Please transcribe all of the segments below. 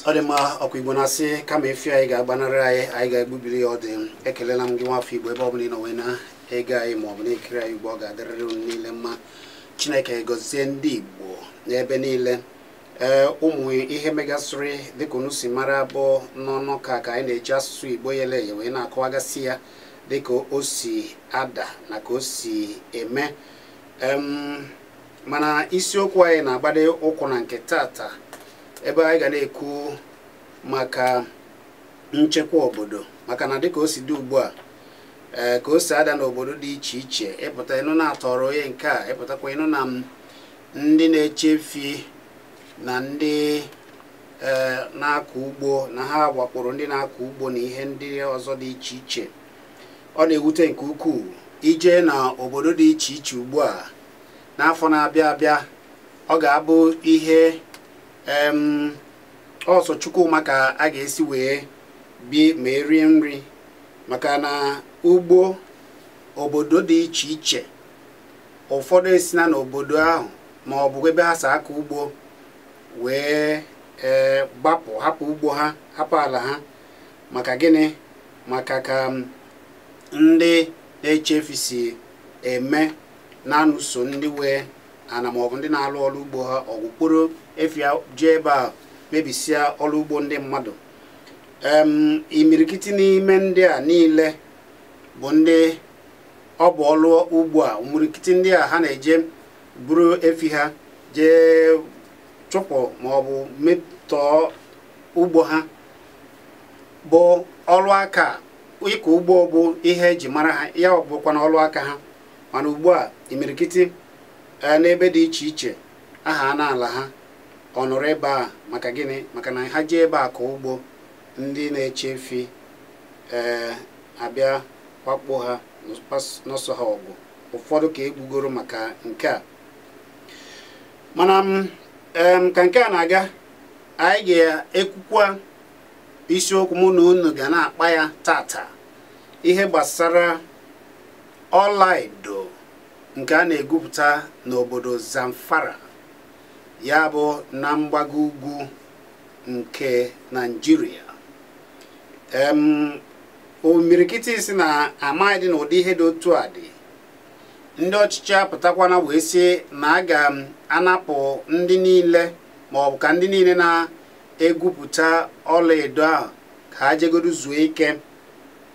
Odema Igbo na-asị kama efi anyị ga-agbanarị anyị ga-egbubiri ọ dị ekelela m gị nwafọ Igbo ebe ọ bụla ị nọ wee na ego anyị ma ọ bụ na ekiri anyị Igbo ọ ga-adịrịrị unu niile mma. Chineke gọzie ndị Igbo n'ebe niile. Ụmụ ihe megasịrị dịka unu si mara bụ n'ọnụ ka anyị na-eji asụsụ Igbo yele ya wee na-akọwagasị ya dịka o si ada na ka o si eme. Mana isiokwu anyị na-agbade ụkwụ na nke tata ebe anyị ga na-ekwu maka nchekwa obodo, maka na dịka o si dị ugbu a ka o si ada n'obodo dị iche iche. Ịpụta ịnụ na-atọrọ onye nke a, ịpụtakwa ịnụ na ndị na-echefi na ndị na-akọ ugbo na ha wakporo ndị na-akọ ugbo na ihe ndị ọzọ dị iche iche. Ọ na-ewute nke ukwuu ije na obodo dị iche iche ugbu a n'afọ na-abịa abịa. Ọ ga-abụ ihe ọsọ Chukwu maka a ga-esi wee bi ma erie nri, maka na ugbo obodo dị iche iche ụfọdụ esina n'obodo ahụ ma ọ bụ ebe ha sa aka ugbo wee gbapụ, hapụ ugbo ha, hapụ ala ha. Maka gịnị? Maka ka ndị na-echefisi eme na-anụso ndị wee ana ma ọ bụ ndị na-alụ ọrụ ugbo ha ọgwụ kporo efia jee ebe a mebisia ọrụ ugbo ndị mmadụ. Imirikiti n'ime ndị a niile bụ ndị ọ bụ ọrụ ugbo a. Imirikiti ndị a ha na-eje buru efi ha jee chụpụ ma ọ bụ metọọ ugbo ha bụ ọrụ aka. Ịkọ ugbo bụ ihe eji mara ha, ya ọ bụkwa na ọrụ aka ha. Mana ugbu a imirikiti n'ebe dị iche iche aha n'ala ha ọ nọrọ ebe a. Maka gịnị? Maka na ha jee ebe a ka ugbo ndị na-echefi abịa wakpo ha n'ọsọ ha ọgụ. Ụfọdụ ka egbugoro maka nke a. Mana ka nke a na-aga, anyị ga-ekwukwa isiokwu mụ na unu ga na-akpa ya tata, ihe gbasara ọla edo nke a na-egwupụta n'obodo Zamfara, ya bụ na mgbago ugwu nke Nigeria. Omirikiti isi na amaghị dị n'ụdị ihe dị otu a dị. Ndị ọchịchị apụtakwana wee sị na a ga-anapụ ndị niile ma ọ bụ ka ndị niile na-egwupụta ọla edo ahụ ka ha jegodu zuo ike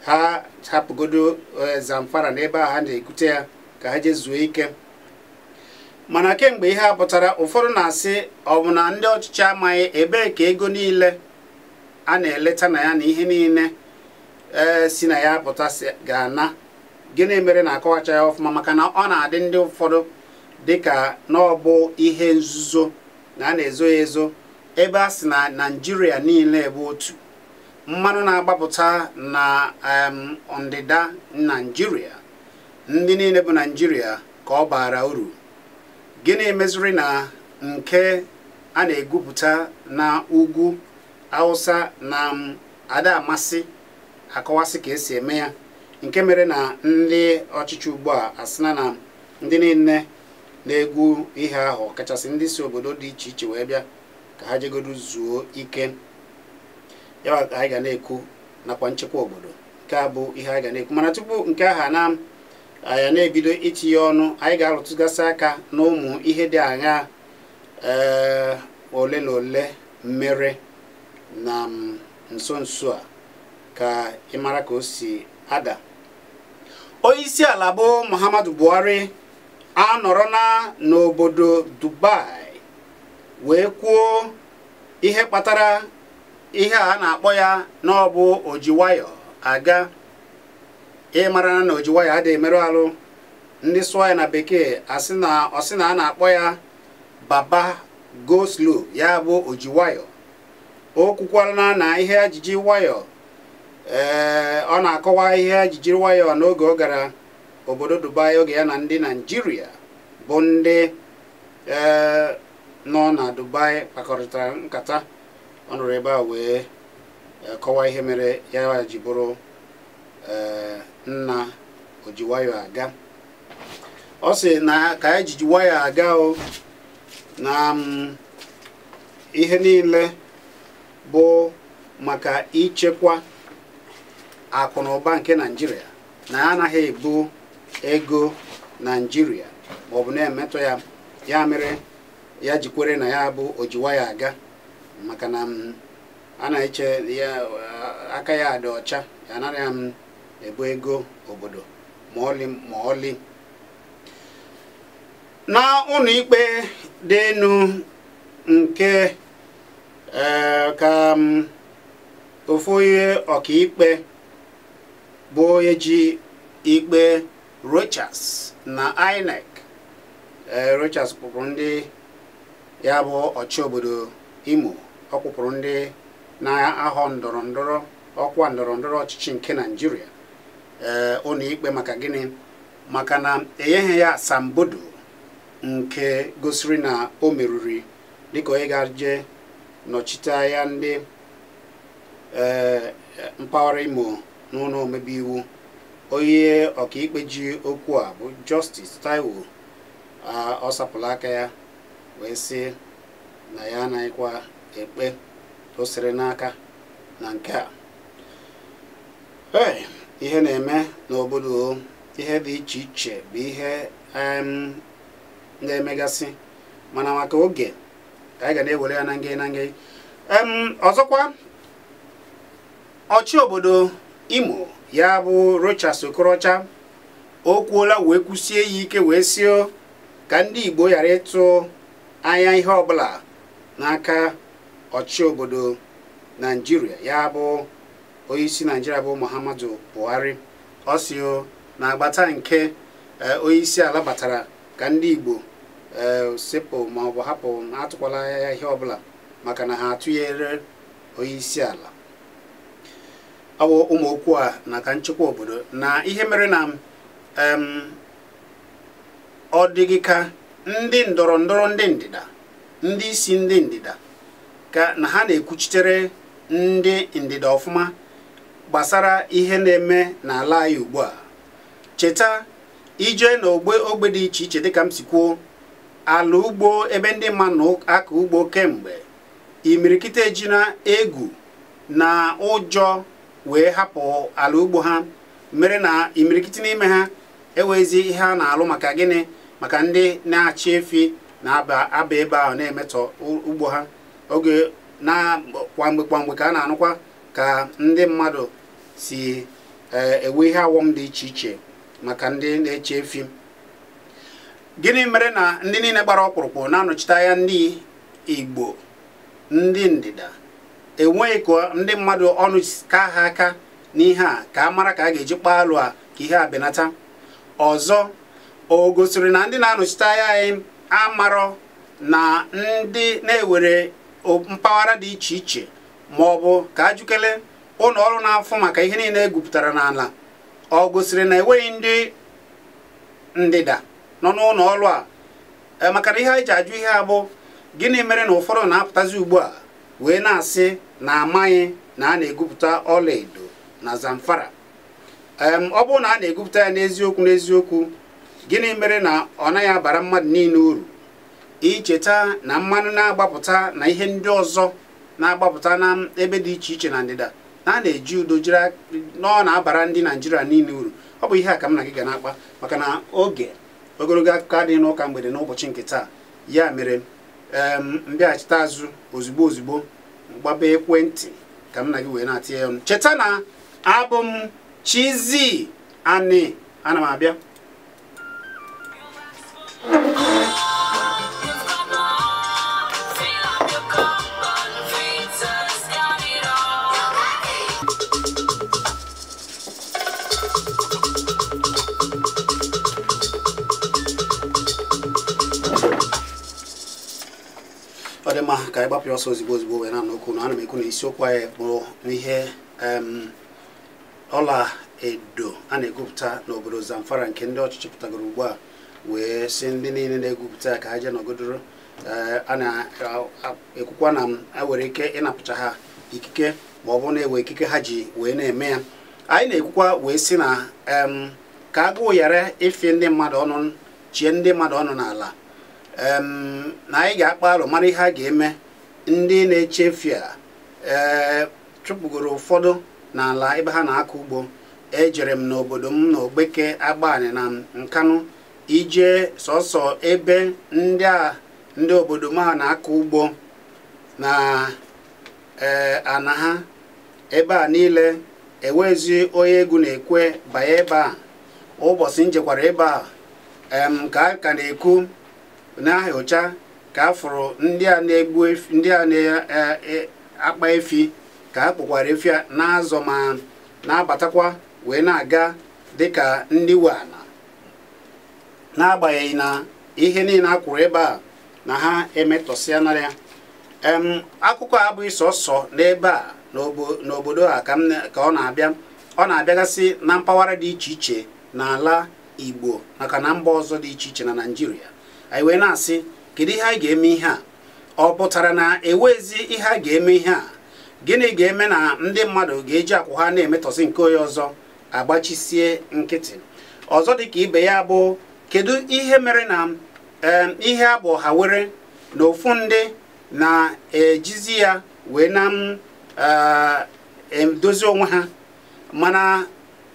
ha hapụgodo Zamfara na ebe a ha na-ekute ya ka ha jee zuo ike. Mana kemgbe ihe a pụtara, ụfọdụ na-asị ọ bụ na ndị ọchịchị amaghị ebee ka ego niile a na-eleta na ya na ihe niile si na ya pụta ga-ana. Gịnị mere na-akọwacha ya ọfụma? Maka na ọ na-adị ndị ụfọdụ dịka na ọ bụ ihe nzuzo na a na-ezo ya ezo, ebe a sị na Naịjirịa niile bụ otu. Mmanụ na-agbapụta na ndịda Naịjirịa, ndị niile bụ Naịjirịa ka ọ bara uru. Gịnị mezuri na nke a na-egwupụta na ugwu Hausa na ada amasị akọwasị ka esi eme ya, nke mere na ndị ọchịchị ugbu a asịna na ndị niile na-egwu ihe ahụ, kachasị ndị si obodo dị iche iche wee bịa ka ha jegodu zuo ike. Ya ka anyị ga na-ekwu nakwa nchekwa obodo, nke a bụ ihe anyị ga na-ekwu. Mana tupu nke aha na anyị na-ebido itinye ọnụ, anyị ga-arụtụgasị aka n'ụmụ ihe dị agha ole na ole mere na nso nso a ka ị mara ka o si ada. Onyeisi ala bụ Muhammadu Buhari anọrọ n'obodo Dubai wee kwuo ihe kpatara ihe a na-akpọ ya na ọ bụ ojiwayo aga. Ịmara na ojiwayo adịghị emerụ alụ. Ndị sụọ ya na bekee ọsị na a na-akpọ ya baba go slow, ya bụ ojiwayo. O kwukwara na ihe ajiji wayo, ọ na-akọwa ihe ajiji wayo n'oge ọ gara obodo Dubai oge ya na ndị Naịjirịa bụ ndị nọ na Dubai kpakọrịtara nkata. Ọ nọrọ ebe a wee kọwaa ihe mere ya ji bụrụ nna ojiwayo aga. Ọ sị na ka ejiji wayo aga o na ihe niile bụ maka ichekwa akụ na ụba nke Naịjirịa, na ya anaghị ebu ego Naịjirịa ma ọ bụ na-emetọ ya. Ya mere ya jikwere na ya bụ ojiwayo aga, maka na a na-eche ya aka ya dị ọcha, ya anaghị ebu ego obodo ma ọlị. Na ụlọ ikpe dị elu nke ka ofu onye ọkaikpe bụ onye ji ikpe Rochas na INEC. Rochas kpụpụrụ ndị ya bụ ọchị obodo Imo, ọ kpụpụrụ ndị na-ahọ ọkwa ndọrọndọrọ ọchịchị nke Naịjirịa ụlọ ikpe. Maka gịnị? Maka na enyeghị ya asambodo nke gosiri na o meriri dịka onye ga-eje nọchite anya ndị mpaghara Imo n'ụlọ omebe iwu. Onye ọkaikpe ji okwu a bụ Justice Taiwo ọ sapụrụ aka ya wee sị na ya anaghịkwa ekpe o siri n'aka na nke a. Ihe na-eme n'obodo, ihe dị iche iche bụ ihe na-emegasị, mana maka oge anyị ga na-ewere ya na nge. Ọzọkwa, ọchị obodo Imo ya bụ Rochas Okorocha o kwuola wee kwụsie ya ike wee sio ka ndị Igbo ghara ịtụ anya ihe ọbụla n'aka ọchị obodo Naịjirịa, ya bụ onyeisi Naịjirịa bụ Muhammadu Buhari. Ọ sio na agbata nke onyeisi ala batara ka ndị Igbo sepụ ma ọ bụ hapụ, atụkwala ya ihe ọbụla maka na ha atụnyere onyeisi ala. Ọ bụ ụmụ okwu a na ka nchekwa obodo na ihe mere na ọ dịghị ka ndị ndọrọndọrọ ndị ndịda, ndị isi ndị ndịda ka na ha na-ekwuchitere ndị ndịda ọfụma gbasara ihe na-eme n'ala anyị ugbu a. Cheta ije na ogbe dị iche iche dịka m si kwuo, ala ugbo ebe ndị mmadụ aka ugbo kemgbe, imirikite eji na egwu na ụjọ wee hapụ ala ugbo ha, mere na imirikite n'ime ha ewezi ihe a na-alụ. Maka gịnị? Maka ndị na-achị efi na-aba ebe ahụ na-emetọ ugbo ha. Oge na kwamgbe ka a na-anụkwa ka ndị mmadụ si ewe ihe awọm dị iche iche maka ndị na-eche efi. Gịnị mere na ndị niile gbara ọkpụrụkpụ na-anọchite anya ndị Igbo ndị ndịda enweghị ka ndị mmadụ ọnụ ka ha aka n'ihe a ka a mara ka a ga-eji kpaa alụ a ka ihe a benata? Ọzọ, o gosiri na ndị na-anọchite anya anyị amarọ na ndị na-ewere mpaghara dị iche iche ma ọ bụ ka ajụkele ụlọ ọrụ na-afụ maka ihe niile egwupụtara n'ala. Ọ gosiri na enweghị ndị ndịda nọ n'ụlọ ọrụ a. Maka na ihe anyị ji ajụ ihe a bụ gịnị mere na ụfọdụ na-apụtazi ugbu a wee na-asị na amaghị na a na-egwupụta ọlaedo na Zamfara. Ọ bụrụ na a na-egwupụta ya n'eziokwu, gịnị mere na ọ naghị abara mmadụ niile uru? Icheta na mmanụ na-agbapụta na ihe ndị ọzọ na-agbapụta na ebe dị iche iche na ndịda na na-eji udo jiri nọ na-abara ndị Naijiria niile uru. Ọ bụ ihe a ka m na gị ga na-akpa maka na oge ogologo akụkọ adịghị n'ụka mgbede n'ụbọchị nke taa. Ya mere mbịaghachite azụ ozugbo gbaba ekwentị ka m na gị wee na-atinye ya ọnụ. Cheta na abụ m Chizzy ana m abịa. Ọ dị mma ka anyị gbapụ ọsọ ozugbo wee na okwu na ana m ekwu na isiokwu anyị bụ n'ihe ọla edo a na-egwupụta n'obodo Zamfara nke ndị ọchịchị pụtagoro ugbu a wee sị ndị niile na-egwupụta ka ha jee n'ogodoro. A na-ekwukwa na nwere ike ịnapụcha ha ikike ma ọ bụ na-ewe ikike ha ji wee na-eme ya. Anyị na-ekwukwa wee sị na ka agụụ ghara ịfị ndị mmadụ ọnụ, chie ndị mmadụ ọnụ n'ala. Na anyị ga-akpa alụ mara ihe a ga-eme. Ndị na-echefu a chụpụgoro ụfọdụ n'ala ebe ha na-akọ ugbo. Ejere m n'obodo m na Ogbeke, Agbani na Nkanụ ije sọsọ ebe ndị obodo m ha na-akọ ugbo na ana ha. Ebe a niile ewezi onye egwu na-ekwe banye ebe a. Ụbọchị njekwara ebe a ka a na-ekwu na-ahụcha ka a fụrụ ndị a na-egbu efi, ndị a na-akpa efi, ka a kpọkwara efi na-azọ ma na-abatakwa wee na-aga dịka ndị wana. N'agbanyeghị na ihe niile a kwuru ebe a na ha emetọsịa na ya. Akụkọ a abụghị sọsọ n'ebe a n'obodo a ka ọ na-abịa. Ọ na-abịagasị na mpaghara dị iche iche n'ala Igbo maka na mba ọzọ dị iche iche na Naịjirịa. Anyị wee na-asị kedu ihe anyị ga-eme ihe a? Ọ pụtara na ewezi ihe a ga-eme ihe a? Gịnị ga-eme na ndị mmadụ ga-eji akwụ ha na-emetọsị nke onye ọzọ agbachisie nkịtị? Ọzọ dị ka ibe ya bụ kedu ihe mere na ihe a bụ ha were na ofu ndị na-ejizi ya wee na-edozi onwe ha, mana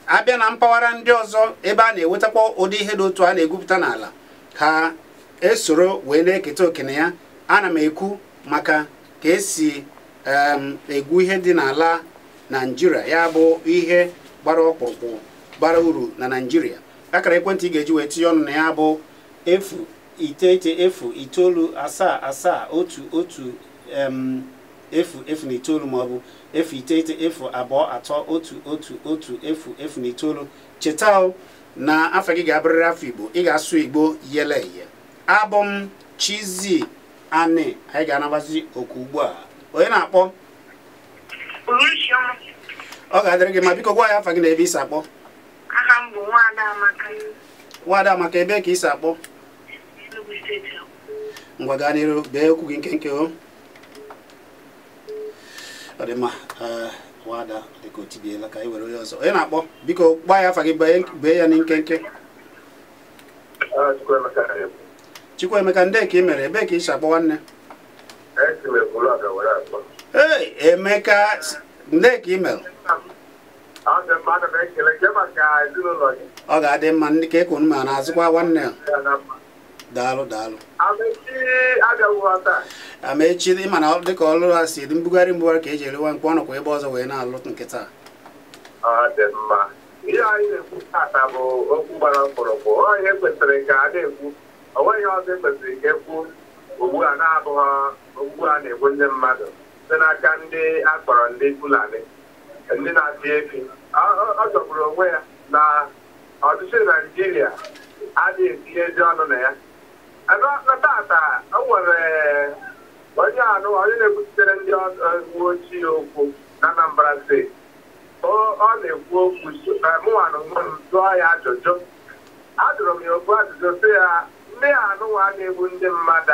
abịa na mpaghara ndị ọzọ ebe a na-ewetakwa ụdị ihe dị otu a na-egwupụta n'ala ka esoro wee na-eketa okene ya. Ana m ekwu maka ka esi egwu ihe dị n'ala Naịjirịa, ya bụ ihe gbara ọkpụrụkpụ bara uru na Naịjirịa. Akara ekwentị ị ga-eji wee tinye ọnụ na ya bụ 09901110009 maọbụ 09902231109. Cheta na afọ gị ga-abụrịrị afọ Igbo, ị ga-asụ Igbo yele eye. Abụ m Chizzy ana. Anyị ga-anabazi oku ugbu a. Onye na-akpọ? Ọ ga-adịrị gị ma biko gwa ya afa gị na ebe isi akpọ. Aha m bụ Nwada Amaka, ebe ka isi akpọ? Ngwa gaa n'iru bee okwu gị nkenke o. Ọ dị mma. Nwada dịka o tibiela ka anyị were onye ọzọ. Onye na-akpọ biko gwa ya afa gị bee ya n'nkenke. Chukwuemeka, ndị ka ị mere, ebe ka isi akpọ nwanne? Hey, Emeka, ndị ka ị mere? Ọ ga-adị mma ndị ka ekonu ma na-azụkwa nwanne. Daalụ. Amechi ịma na dịka ọlụrụ ha si dị mbugharị ka eji elewa mkpọ ọnọkwa ebe ọzọ wee na-alụ nkịta. ihe anyị na-ekwu tata bụ okwu gbara mkpọrọgwụ. Onye kwesịrị ka a na-ekwu, onweghị ọzọ kwesịrị ka ekwu ugbu a na-abụghị ugbu a na-egbu ndị mmadụ site n'aka ndị akpọrọ ndị Fulani, ndị na-achị efi. Ọ chọgburu onwe ya na ọchịchị Naijiria adịghị etinye ezi ọnụ na ya. Tata o nwere onye na-ekwuchitere ndị uwe ojii okwu na Anambra steeti. Ọ na-ekwu okwu mụnwanụ jụọ ya ajụjụ. Ajụrụ m ya okwu ajụjụ sị ya, ndị anụnwa na-egbu ndị mmadụ a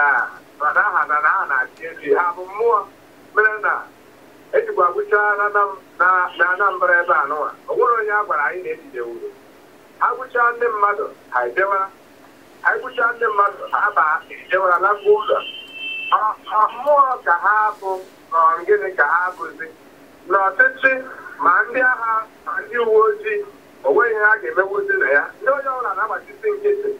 mana aha na ha na-achị efi, ha bụ mmụọ mere na ejikwa agwụchaa na Anambra ebe anụnwa. O nwere onye a gwara anyị na-ejide wuru. Ha gwụchaa ndị mmadụ ha ejewara. Anyị gwụchaa ndị mmadụ aba ejewara lakwa ụlọ. Mmụọ ka ha bụ gịnị ka ha bụzi n'ọchịchị ma ndị agha ma ndị uwe ojii, o nweghị ha ga-emegbuzi na ya. Ndị onye ọbụla na-agbachisi nkịtị.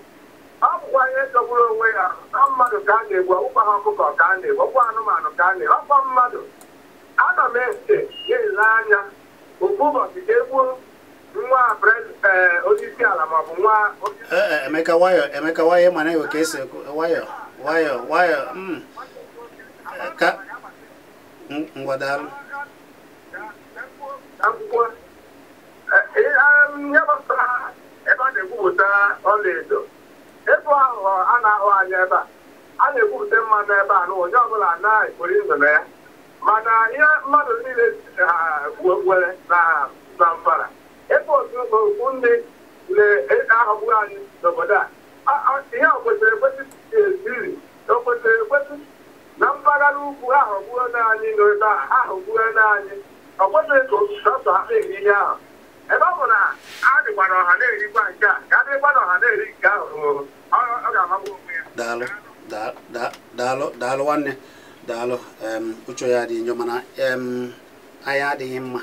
Ọ bụkwa ihe jọgburu onwe ya. Mmadụ ka a na-egbu, ọgwụkwa ha ọkụkọ ka a na-egbu, ọgwụkwa anụmanụ ka a na-egbu, ọkwa mmadụ. Ana m eche ga-ele anya ofu ụbọchị ka egbuo nwa onyeisi ala maọbụ nwa Emeka nwayọ mana ewe ka esi nwayọ ka ngwadalụ akwụkwọ ihe gbasara ebe a na-egwupụta ọlaedo. Ebe aghụghọ a na-ahụ anya ebe a na-egwupụta mmanụ ebe a na onye ọbụla na-ekpori ndụ na ya, mana ihe mmadụ niile nwere na Zamfara ebe otu ndị na-ahọgbu anyị n'obodo a, ihe kwesịrị ekwesị eziri kwesịrị ekwesị na mpaghara ugwu ahọgbuo anyị n'ebe a ahọgbuo anyị. Ọ kwesịrị ka ọsọ ha na-eri ihe ahụ. Ebe ọ bụ na a dịkwa na ọha na-erikwa nke a, ka a dịkwa na ọha na-eri nke ahụ, ọ ga-amagbu onwe ya. Daalụ nwanne, daalụ. Uche ya dị njọ mana anyị adịghị mma.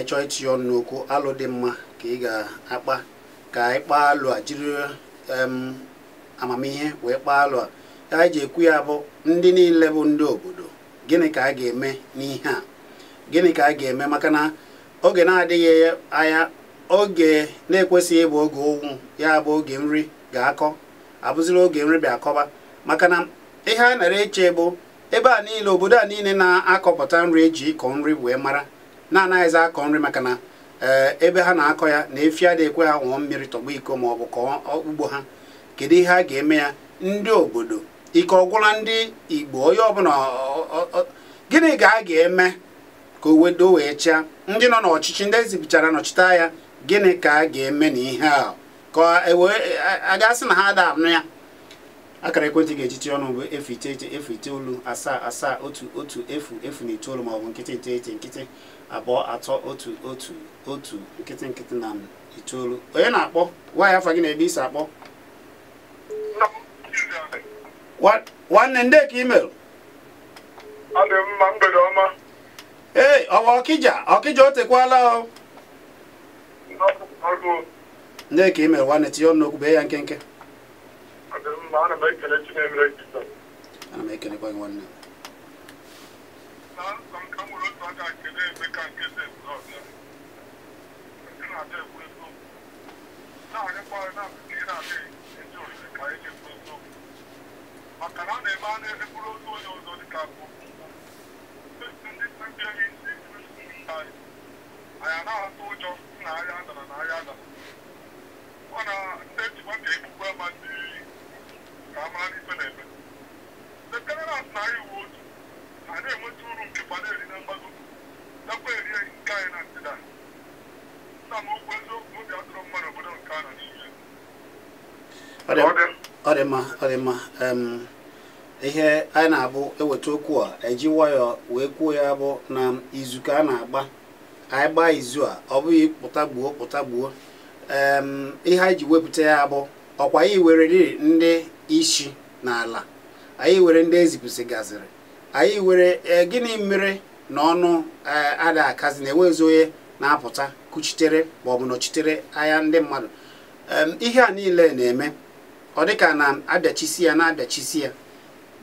Ịchọ itinye ọnụ n'okwu alụ dị mma ka ị ga-akpa ka anyị kpaa alụ a jiri amamihe wee kpaa alụ a. Anyị ji ekwu ya bụ ndị niile bụ ndị obodo, gịnị ka a ga-eme n'ihe a, gịnị ka a ga-eme maka na oge na-adịghị anya, oge na-ekwesịghị ịbụ oge ụnwụ ya bụ oge nri ga-akọ abụziri oge nri bịa akọba. Maka na ihe a nara eche bụ ebe a niile, obodo a niile na-akọpụta nri eji ịkọ nri wee mara na-anaghịzi akọ nri maka na ebe ha na-akọ ya na efi adịghị ekwe ha ṅụọ mmiri tọgbọ iko ma ọ bụ kọọ ugbo ha. Kedu ihe a ga-eme ya? Ndị obodo ike ọgwụla ndị Igbo, onye ọbụla gịnị ga-eme ka owedo wee chịa? Ndị nọ n'ọchịchị, ndị ezibichara nọchite ya, gịnị ka a ga-eme n'ihe a ka a ga-asị na ha ada anụ ya? Akara ekwentị ga-ejiti ọnụ bụ 089010109 maọbụ nkịtị 991311 onye na-akpọ nwaanyị afọ gị na ebe isi akpọ nwanne ndị ka email ee ọwa ọkịja o tekwala ndị ka email nwanne tinye ọnụ n'okwu bee ya nkenke. Ana m ekele kwa gị nwanne. Ọ dị mma. Ihe anyị na-abụ eweta okwu a eji nwayọ wee kwuo ya bụ na izu ka a na-agba. Anyị gbaa izu a ọ bụghị pụta gbuo ihe anyị ji wepụta ya bụ ọkwa anyị were ndị isi n'ala, anyị were ndị ezipụsịgaziri, anyị were gịnị mere na ọnụ ada akazi na-enwezi onye na-apụta kuchitere maọbụ nọchitere anya ndị mmadụ. Ihe a niile na-eme ọ dịka na-abịachisi ya.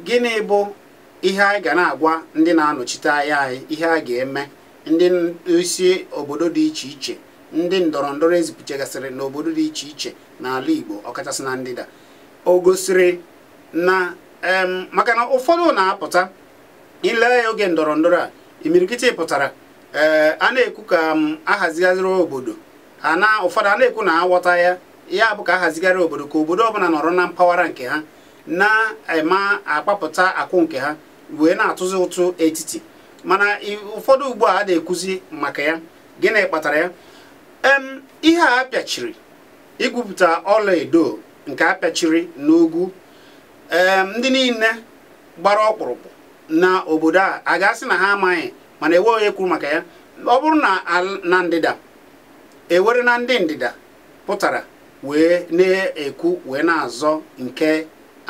Gịnị bụ ihe anyị ga na-agwa ndị na-anọchite anya anyị ihe a ga-eme? Ndị isi obodo dị iche iche ndị ndọrọndọrọ ezipụchegasịrị n'obodo dị iche iche n'ala Igbo ọkachasị na ndịda o gosiri na maka na ụfọdụ na-apụta ile oge ndọrọndọrọ a imirikiti pụtara a na-ekwu ka ahazigharị obodo ụfọdụ a na-ekwu na aghọta ya bụ ka ahazigharị obodo ka obodo ọbụla nọrọ na mpaghara nke ha na-eme akpapụta akwụ nke ha wee na-atụzi ụtụ etiti mana ụfọdụ ugbu a na-ekwuzi maka ya gịnị kpatara ya ihe a apịachiri igwupụta ọla edo nke apịachiri n'ugwu ndị niile gbara ọkpụrụkpụ na obodo a ga-asị na ha amaghị mana ewe onye kwuru maka ya ọ bụrụ na ndịda ewere na ndị ndịda pụtara wee na-ekwu wee na-azọ nke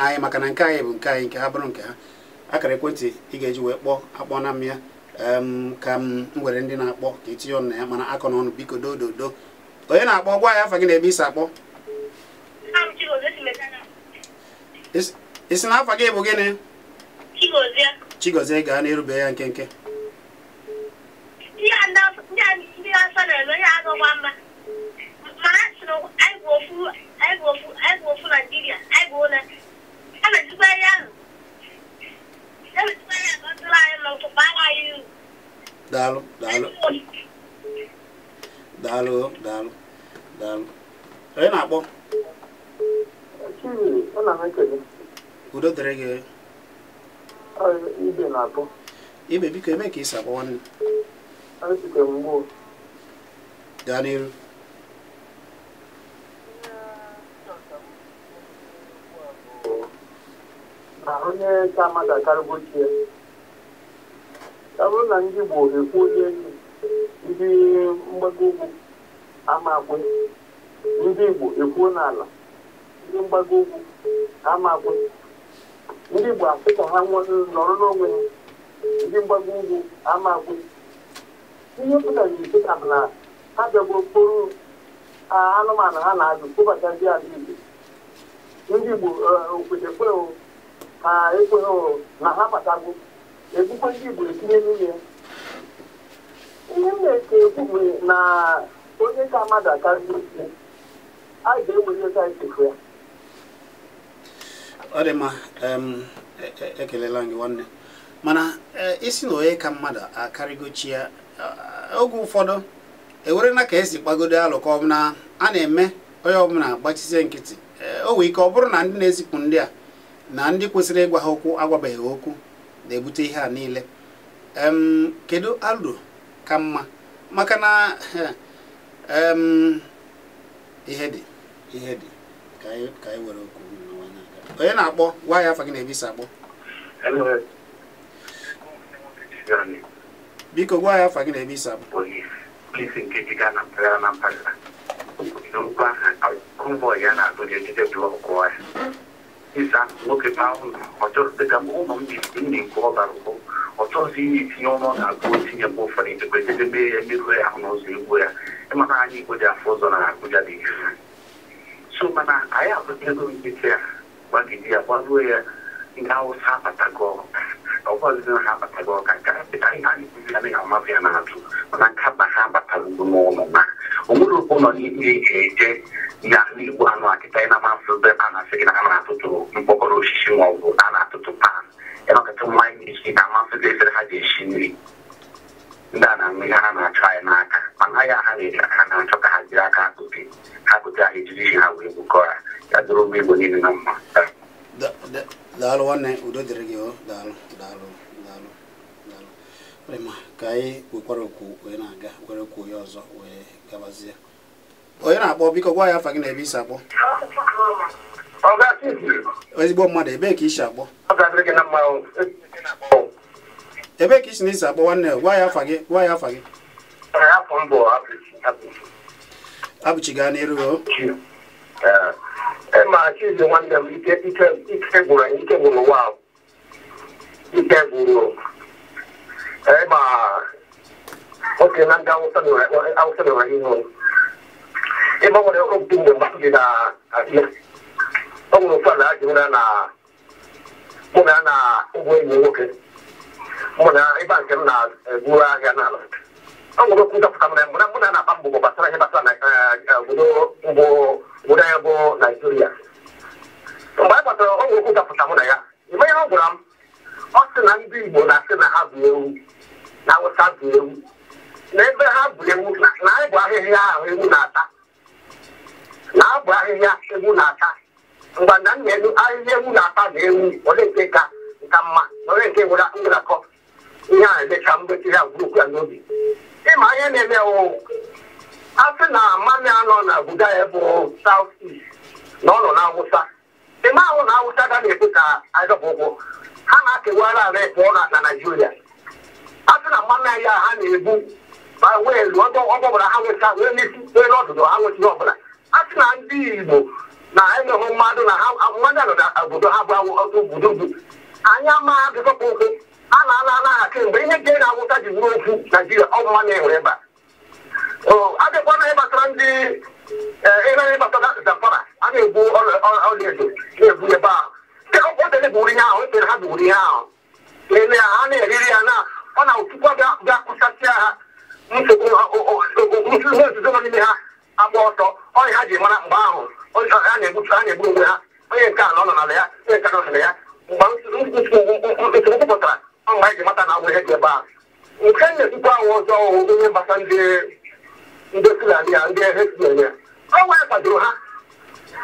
anyị maka na nke anyị bụ nke anyị nke ha bụrụ nke ha akara ekwentị ị ga-eji wee akpọ na m ya ka m were ndị na-akpọ ka etinye ọnụ na ya mana akọ n'ọnụ biko dododo onye na-akpọ gwa ya afa gị na-ebe isi akpọ isi na afa gị bụ gịnị Chigozie gaa n'erube ya nkenke daalụ onye na-akpọ udo dịrị gị ibe biko eme ka isi akpọ nwanne gaa n'iru onye ka mmadụ akarịgbo chie ya bụrụ na ndị Igbo ekwu onye ndị mgbago ugwu amakwe ndị Igbo ekwuo n'ala ndị mgbago ugwu amakwe ndị Igbo asị ka ha nọrọ n'onwe ha ndị mgbago ugwu amakwe ihe pụtara n'iketa bụ na ha bịagbo okporo anụmanụ ha na-azụ kpụbatazi ala Igbo ndị Igbo okwetekwe ha ekweghị na ha batago egbukwe ndị Igbo etinye n'ime ya ihe m na-eke ekwu na onye ka mmadụ akarịa isi anyị ga-ewere ka anyị chefu ya ọ dị mma ekelela gị nwanne mana isi na onye ka mmadụ akarịgochi ya oge ụfọdụ ewere na ka esi kpagodo alụ ka ọ bụ na a na-eme onye ọbụla gbachizie nkịtị o nwere ike ọ bụrụ na ndị na-ezipụ ndị a na ndị kwesịrị ịgwa ha okwu agwabeghị okwu na-ebute ihe a niile kedu alụ ka mma maka na ihe dị ka anyị were okwu onye na-akpọ gwa ya afa gị na-ebisa akpọ biko gwa ya afa gị na-ebisa akpọ isa nwoke ahụ ọ chọrọ dịka ụmụ m dị nke ọ bara ụkwụ ọ chọrọzi ihe itinye ọnụ ọ ga-agụ otinye mgbe ụfọdụ echekwa echedebe ya emeruo ya ahụ n'ụzọ egwu ya ịmata anyị Igbo dị afọ ụzọ na Abuja dị ife so mana anyị abụta ego nkịtị ya gbagide ya gbaruo ya ndị Awụsa abatago ọgbazizi na ha abatago ka nke pịta ihe anyị kụzi anaghị amafị ya na-atụ mana nke ba ha abatara ugbo n'ụlọ na o nwere okwu nọ n'ime ga-eje ya n'Igbo anụ akịta ị na-amasị ebe a na-asị gị na ha na-atụtụ mkpọkọrọ osisi ma ọ bụ a na-atụtụ pan ịnọkọta mmanya na-esi na amasị gị efere ha ji esi nri ndị a na-aṅụ ihe ha na-achọ anyị n'aka mana ya ha na-eji aka ha na-achọ ka ha jiri aka ha kụte ha ejiri isi ha wee bukọọ ya dịrị ụmụ Igbo niile na mma daalụ nwanne udo dịrị gị daalụ ka anyị wekwara okwu wee na-aga were okwu ya ọzọ wee gabazie onye na-akpọ biko gwa ya afa gị na-ebe isi akpọ ezigbo mmadụ ebee ka isi akpọ ebee ka isi n'isi akpọ nwanne gwa ya afa gị abụchi gaa n'iru ma Chizzy nwanne m ike gwụrụ anyị ike gwụrụ ụwa ike gwụrụ ma oke na ndị Awụsa nọrọ ihe ebe ọ nwere okwu mgbe mgbasị dị na abịa ọ nwere ofu ala ajụ na mụ na ụgbọ enyi nwoke mụ na ebe nke m na-eburu ahịa n'ala ọgwụgwọ kwụzapụta mụ na na-akpa mbụ gbasara ihe gbasara na obodo anyị bụ Naijiria. Mgbe anyị kpatara ọgwụ kwụzapụta mụ na ya, ime ihe ọ gwara m, ọ sị na ndị Igbo na-asị na ha bụ ewu, na Awụsa bụ ewu, na ebe ha bụ ewu na anyị bụ ahịhịa ahụ ewu na-ata, na abụ ahịhịa ewu na-ata. Mgbe na nna ahịhịa ewu na-ata na ewu ole nke ka mma na ole nke nwere ngakọ ihe a emecha mgbetiri ya gwurukwu ya n'obi. Ịma ihe na-eme a sị na mmadụ anọ na obodo ya bụ South East na ọ nọ n'Awụsa. Ịma ahụ na Awụsa ga na-ekwe ka anyị dọba ụkwụ, ha na-akewara ala pụọ na Naijiria. A sị na mmanụ ya ha na-ebu ma wee elu ọgbọbara ha nweta wee n'isi wee n'ọdụdụ ha nweta ihe ọbụla. A sị na ndị Igbo na enweghị mmadụ na mmadụ nọ na obodo ha bụ obodo ugwu. Anyị amaghị dịkọta ụkwụ a na-ana kemgbe ihe nke na-awụta ji bụrụ okwu Naijiria ọ bụ nwa na-enwe ebe a. Adịkwa na ịbatara ndị ịnara ịbatara Zamfara a na-egbu ọlaedo na-egbu ebe ahụ. Odele bụ ihe ahụ, ekpere ha bụ ihe ahụ. Ele ya ha na-eriri ya na ọ na-otukwa bịa kụsasịa ha nsogbu nzuzo nọ n'ime ha agba ọsọ ọnya ha ji mara mgbe ahụ a na-egbu onwe ha. Onye nke a nọ n'ala ya, onye nke a nọ n'ala ya. Mgbe nsogbu pụtara mgbe anyị ji mata na ihe dị ebe ahụ. Nke na-etukwa ahụ ọzọ onye gbasa ndị Fulani ya ndị Hezbollah ya ọnwa ya kwadoro ha.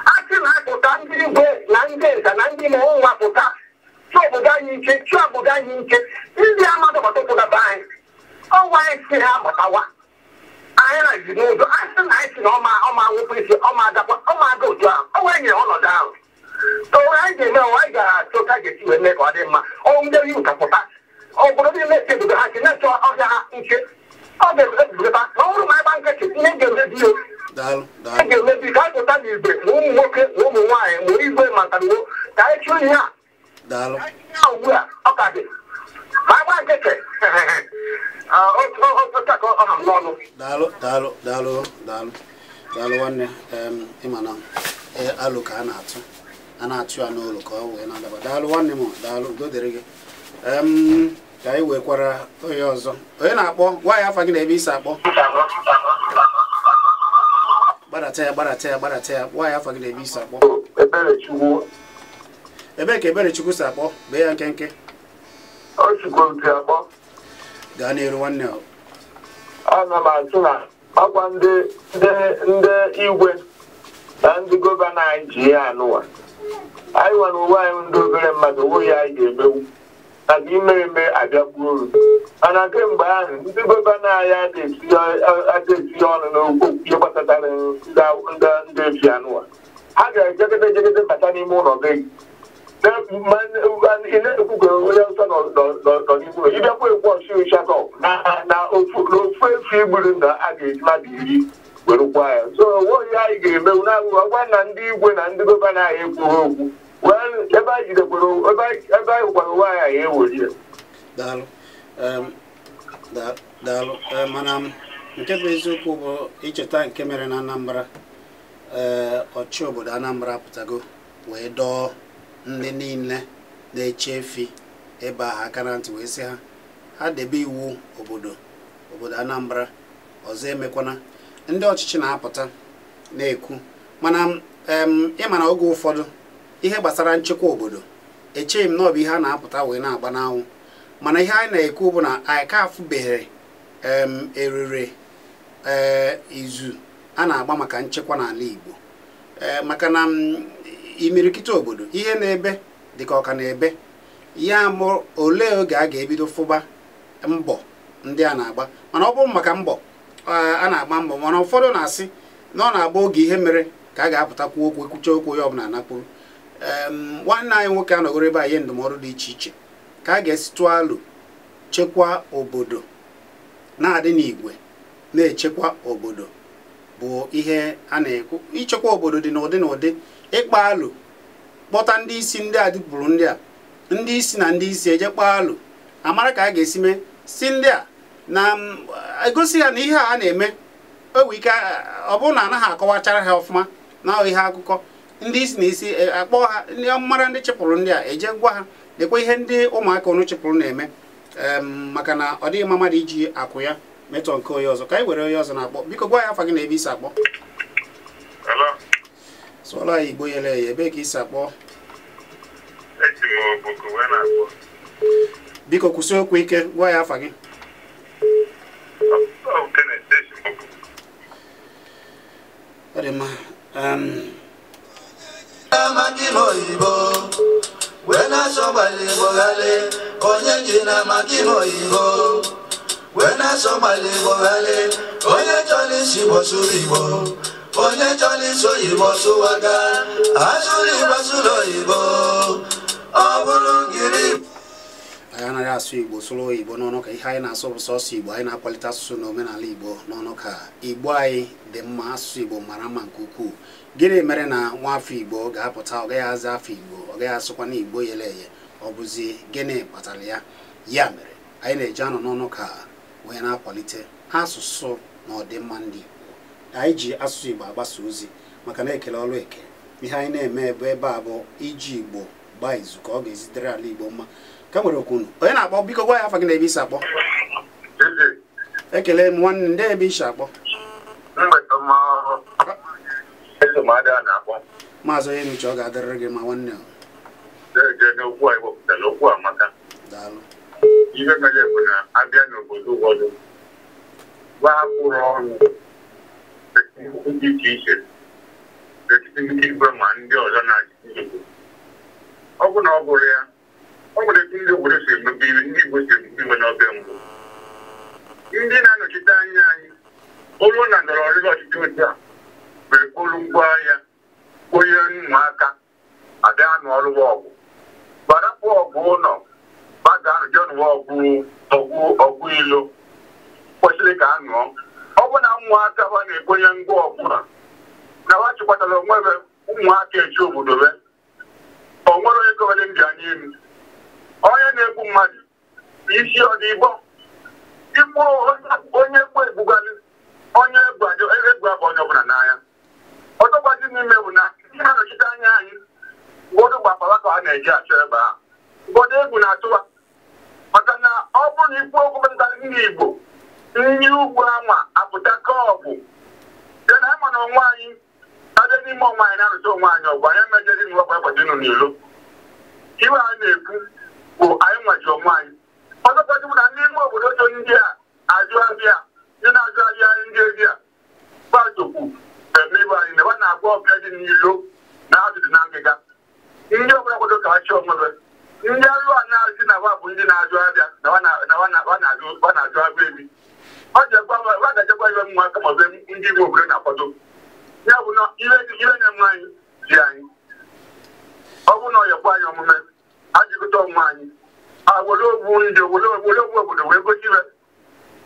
A sị na apụta ndị igwe na ndị nka na ndị ma ụnwa pụta chụọ obodo anyị ike, chụọ obodo anyị ike, ndị amadụ gbata ụkwụ gaba anyị ọnwa anyị si ha gbatawa anyị na ji n'ụzọ. A sị na anyị si na ọma nwụpụ isi ọma aga otu ahụ ọnwa anyị nyere ọnọdụ ahụ. Anyị ga-eme anyị ga-achọ ka ga-esi wee mee ka ọ dị mma. Ndị iwu ka pụta obodo niile esi obodo ha si na-achọ ọhịa ha nke ọ ga-ebugata na ọ bụrụ ma ịgba nkịtị ihe ga-emebi a ga-emebi ka anyị pụta n'igwe ma ụmụ nwoke na ụmụ nwaanyị ma igwe ma ntabiwo ka anyị chụọ ihe a ugbu a ọ ka dị ma ịgba nkịtị ka ọ ha m n'ọnụ. Daalụ nwanne. Ịma na alụ ka a na-atụ ya n'ụlọ ka ọ wee na-adaba. Daalụ nwanne m, daalụ udo dịrị gị. Ka anyị wekwara onye ọzọ. Onye na-akpọ nwaanyị afa gị na ebe isi akpọ gbadata ya nwaanyị afa gị na ebe isi akpọ ebe ka Eberechukwu si akpọ bee ya nkenke gaa n'elu nwanne. Ana m asị na ọkwa ndị igwe na ndị gọvanọ anyị ji ya anụwa anyị nwere uwe anyị ndị obere mmadụ onwe ya anyị ga-emewu maka ime eme abịakwuo uru. Mana kemgbe ahụ ndị gọvanọ anyị adịghị ọnụ n'okwu ihe gbasatara ndị efi anụwa. Ha ga-ejegede bata n'ime ụlọ be gị ị na-ekwugoro onye nsọ nọ n'ime ụlọ ịbịakwa ekwu ọchị shakọp na ofu efi igburu na a ga-eji mmadụ 10 werukwa ya. So onye anyị ga-emewu na-abụghị ọgwa na ndị igwe na ndị gọvanọ anyị ekwughị okwu ebe anyị jidekwara ebe anyị gwara onwe anyị eweri ya. Daalụ. Mana nke bụ eziokwu bụ icheta nke mere na Anambra. Ọchị obodo Anambra apụtago wee dọọ ndị niile na-eche efi ebe ahụ aka na ntị wee sị ha debe iwu obodo Anambra ọzọ emekwana. Ndị ọchịchị na-apụta na-ekwu mana ịma na oge ụfọdụ ihe gbasara nchekwa obodo echeghị m na ọ bụ ihe a na-apụta wee na-agba n'anwụ, mana ihe anyị na-ekwu bụ na anyị ka afụbeghị eriri izu a na-agba maka nchekwa n'ala Igbo. Maka na imirikiti obodo ihe na-ebe dịka ọka na-ebe ya mụ olee oge a ga-ebido fụba mbọ ndị a na-agba. Mana ọ bụrụ maka mbọ a na-agba mbọ, mana ụfọdụ na-asị na ọ na-agba oge ihe mere ka a ga-apụtakwu okwu ekwucha okwu onye ọbụla anakpụrụ. Nwanne anyị nwoke anọgoro ebe a ihe ndụmọdụ dị iche iche ka a ga-esi tụọ alụ chekwa obodo na-adị n'igwe na-echekwa obodo bụ ihe a na-ekwu. Ichekwa obodo dị n'ụdị ịkpa alụ kpọta ndị isi ndị a dịpụrụ ndị isi na ndị isi eje kpaa alụ amara ka a ga-esi mee si ndị a na egosi ya na ihe a na-eme owe ike ọ bụrụ na anaghị akọwachara ha ọfụma na ihe akụkọ ndị isi na isi akpọ ha ndị mara ndị chịpụrụ ndị a eje gwa ha lekwa ihe ndị ụmụaka ọnụ chịpụrụ na-eme. Maka na ọ dịghị mmadụ iji akụ ya metọ nke onye ọzọ ka anyị were onye ọzọ na-akpọ biko gwa ya afa gị na ebe isi akpọ sụọla ya Igbo yele ya ebe ka isi akpọ biko kwụsị okwu ike gwa ya afa gị ọ dị mma Wena somebody bogale, onye jina makimo ibo. Wena somebody bogale, onye jolly sibo sulibo. Onye jolly so ibo suwaga, asuli basulo ibo. Obulungiri. Anyị anaghị asụ Igbo sụrụ Igbo n'ọnụ ka ihe anyị na-asụ bụ sọsọ Igbo anyị na-akwalite asụsụ na omenala Igbo n'ọnụ ka Igbo anyị dị mma asụsụ Igbo mara mma nke ukwuu. Gịnị mere na nwafọ Igbo ga-apụta ọ gaghị aza afọ Igbo ọ gaghị asụkwa na Igbo yele eye ọ bụzi gịnị kpatara ya? Ya mere anyị na-eji anọ n'ọnụ ka wee na-akwalite asụsụ na ọdịmma ndị Igbo. Anyị ji asụsụ Igbo agbasa ozi maka na ekele ọrụ eke ihe anyị na-eme bụ ebe a bụ iji Igbo gbaa izu ka ọ ga-ezitere ala Igbo mma. Ka nwere okwu onye na-akpọ biko gwa ya afa gị na ebe isi akpọ. Ekele m nwanne ndị ebe isi akpọ. Maazị onye nuche ọ ga-adịrịrị gị ma nwanne daalụ. Ihe mere bụ na abịa n'obodo ụfọdụ gbapụrụ ọrụ dị iche iche n'etiti ndị Igbo ma ndị ọzọ na-achị Igbo. Ọ bụ na ọ bụrụ ya ọ nwere etu ndị obodo si emebi iwe ndị Igbo si emebi iwe n'oge mbụ. Ndị na-anọchite anya anyị olu na ndọrọ ọrịrị ọchịchị otu a mere olu ngwa ahịa onye ụmụaka abịa anụ ọrụ ọgwụ gbarapụ ọgwụ ụlọ baga anụ jọn ọgwụ ilo kwesịrị ka anụọ. Ọ bụ na ụmụaka ha na-ebonye ngwa ọbụla na ha chịkwatara onwe ụmụaka echi obodo be o nwere onye kọwara ndị anya elu onye na-egbu mmadụ isi ọdịbọ igbu onye egbu egbugalị onye egbu abụ onye ọbụla n'anya. Ọtọkwazi n'ime bụ na ndị na-anọchite anya anyị ụfọdụ gbapara ka ha na-eji achọ ebe ahụ ụfọdụ egwu na-atụwa maka na ọ bụrụ na ikwu okwu metụtara ndị Igbo ndị ugwu anwa apụta ka ọgwụ dị na ịma na onwe anyị abịa n'ime onwe anyị na-arụta onwe anyị ọgwụ anyị emejezi n'ụwa ekwadịnụ n'ilo iwe anyị na-ekwu bụ anyị nwaji onwe anyị. Ọtọkwazi bụ na ndị ime obodo so ndị a ajụ ahịa ndị na-ajụ ahịa ndị ezi a gbazokwu ebe anyị na na-agwa ọbịa dị n'ilo na ajụjụ na ngịga ndị ọbụla obodo ka achị onwebe ndị alụ a na-arụzi na bụ ndị na-ajụ abịa na na-ajụ agụ ebi ọ ga-ejekwa iwe ụmụaka maọbụ ndị ime obodo na-akwado ya bụ na ihe na-eme anyị ji anyị ọ bụ na ọ yakwa anyị omume ajịkọta onwe anyị were ogbu obodo wee gosi iwe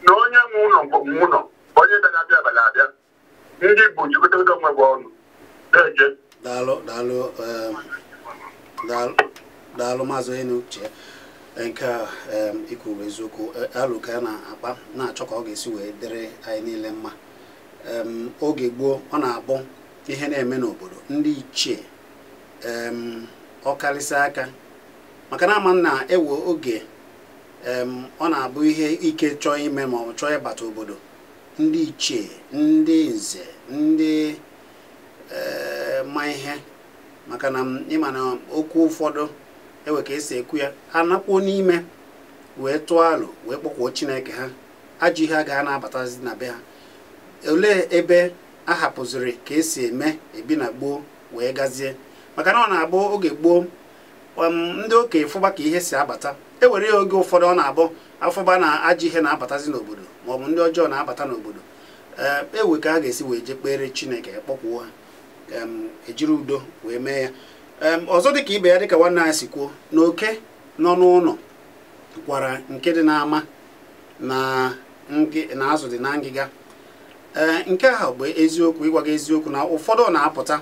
na onye nwe ụlọ nwe ụlọ onye bịara abịa abalị abịa ndị Igbo jikọta onwe bụ ọnụ na-eje. Daalụ maazị onye nuche nke ikwu eziokwu alụ ka na-akpa na-achọ ka ọ ga-esi wee dịrị anyị niile mma. Oge gboo ọ na-abụ ihe na-eme n'obodo ndị ichie ọ karịsịa aka maka na ama na ewe oge ọ na-abụ ihe ike chọọ ime ma ọ chọọ ịbata obodo ndị ichie ndị nze ndị ma ihe maka na ịma na okwu ụfọdụ ewe ka esi ekwu ya ha nakwuo n'ime wee tụọ alụ wee kpọkwuo Chineke ha ajọ ihe agaghị na-abatazi na be ha. Olee ebe a hapụziri ka esi eme ebi na gboo wee gazie maka na ọ na-abụ oge gboo ndị okenye fụba ka ihe si abata ewere ya oge ụfọdụ ọ na-abụ afọba na ajọ ihe na-abatazi n'obodo maọbụ ndị ọjọọ na-abata n'obodo ewe ka ha ga-esi wee je kpere Chineke kpọkwuo ha ejiri udo wee mee ya. Ọzọ dịka ibe ya dịka nwanne anyị si kwuo na oke nọ n'ụlọ gwara nke dị n'ama na azụ dị na ngịga. Nke ahụ bụ eziokwu ịgwa gị eziokwu na ụfọdụ na-apụta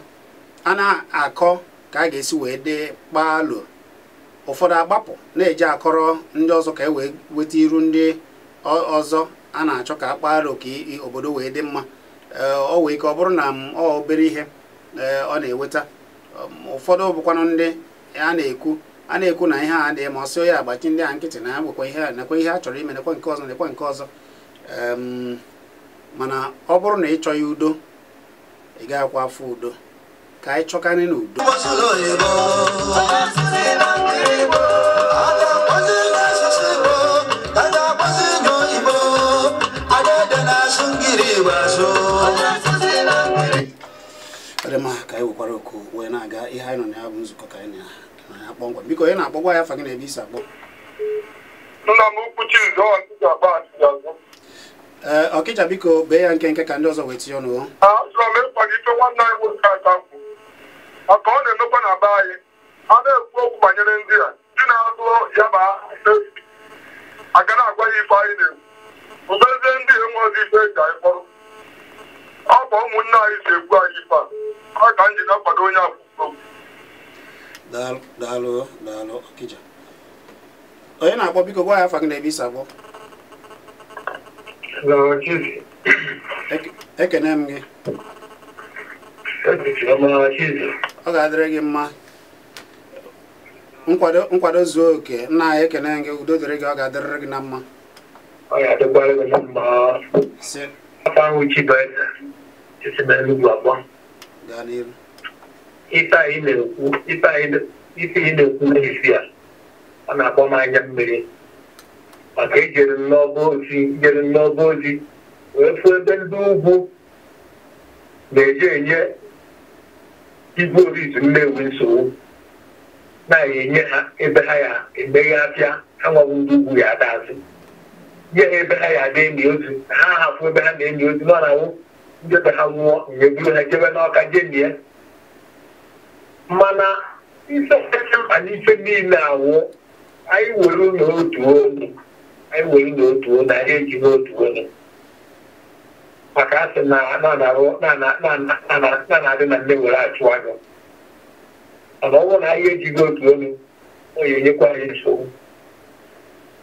a na-akọ ka a ga-esi wee dee kpaalụ ụfọdụ agbapụ na-eji akọrọ ndị ọzọ ka e wee weta iru ndị ọzọ a na-achọ ka akpaalụ ka obodo wee dị mma. Ọ wee ka ọ bụrụ na ọ obere ihe ọ na-eweta. Ụfọdụ bụkwanụ ndị a na-ekwu na ihe a dị ma ọsị onye agbachi ndị a nkịtị na ya nwekwa ihe a chọrọ ime nekwa nke ọzọ mana ọ bụrụ na ị chọghị udo ị ga-akwa afọ udo ka anyị chọkarị n'udo ma ka anyị wekwara oku wee na-aga ihe anyị nọ na ya bụ nzukọ ka anyị na kpọmkwem biko onye na-akpọgwa ya afa gị na-ebe isi akpọ Ọkịja biko bee ya nkenke ka ndị ọzọ wee tinye ọnụ maka ọ na-emekwa na be anyị a na-ekwu okwu banyere ndị a dị na-azụ ya ba aga na-agwa ya ife anyị na-ekwu obezie ndị enweghị ife eji anyị kpọrọ ọ bụ ụmụnne anyị si ekwu anyị ife a ka m ji na-akwado onye akwụkwọ daalụ Ọkịja onye na-akpọ biko gwa ya afa gị na ebe isi akpọ ekene m gị ọ ga-adịrị gị mma nkwado zuo oke nna anyị ekene gị udo dịrị gị ọ ga-adịrịrị gị na mma ọ ga-adịkwara gị na mma afọ ahụ Chibueze isi na Enugu abụọ gaa n'iru ife ị na-ekwu n'isi a ọ na-akpọ m anya mmiri maka ejere n'ọba ozi wee fụ ebe ndị ugwu na-eji enye igwe orizu Nnewi nsogbu na-enye ha ebe ha ya emeghe afịa ha nwawu ndị ugwu ya adazị nye ha ebe ha ya ada enyi ozu ha hapụ ebe ha na-enyi ozu nọ na-awụ ndị ebe ha nwụọ nyeburu ha jebe n'ọka jenie mana ife kacha mkpa n'ife niile awụ anyị were n'otu onye anyị eji n'otu onye maka asị na-adị na nne were achụ agụ mana ọ bụrụ na anyị ejighị otu onye ọ ga-enyekwa anyị nsogbu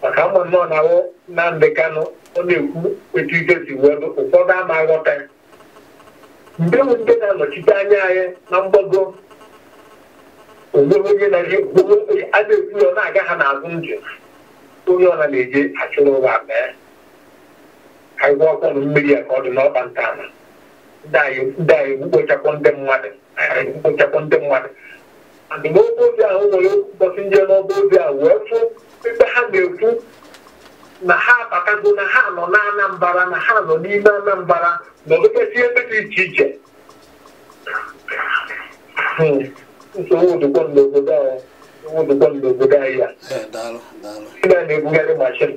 maka ụmụ nnọọ na-awụ na ndị Kanụ ọ na-ekwu etu ike si wee ụfọdụ ama aghọta ya ndị na-anọchite anya anyị na mgbago onweghị onye a na-ekwu ọ na-aga ha n'azụ ndụ onye ọla na-eje achụrụ ụwa akpa ya anyị gwa ọkwanụ mmiri ya ka ọ dị n'ọkpa ntama ndị anyị gbukpochakwa ndị mmadụ adị n'obe ozi ahụ nwere ụbọchị nje n'ọba ozi ahụ wee fụ ebe ha na-ekwu na ha abatago na ha nọ na Anambra na ha nọ n'ime Anambra na ọdụkesị ebe dị iche iche nsogbu dịkwa n'obodo anyị ya ndị na-ebugharị mashin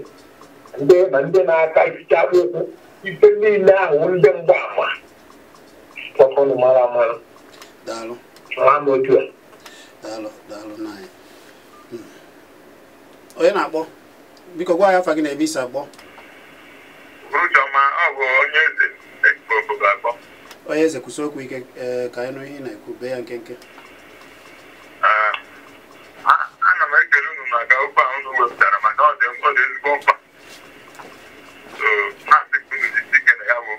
ndị na-aka ificha akpụkwụ ife niile ahụ ndị mgbaama ọfọnụ mara amara ama otu a onye na-akpọ biko gwa ya afa gị na ebe isi akpọ onye eze kwụsị okwu ike ka anyị nụ ihe na-ekwu bee ya nkenke ana m ekele unu maka okwu ahụ unu wepụtara maka ọ dị ezigbo mkpa na-asị unu jisi ike na ya bụ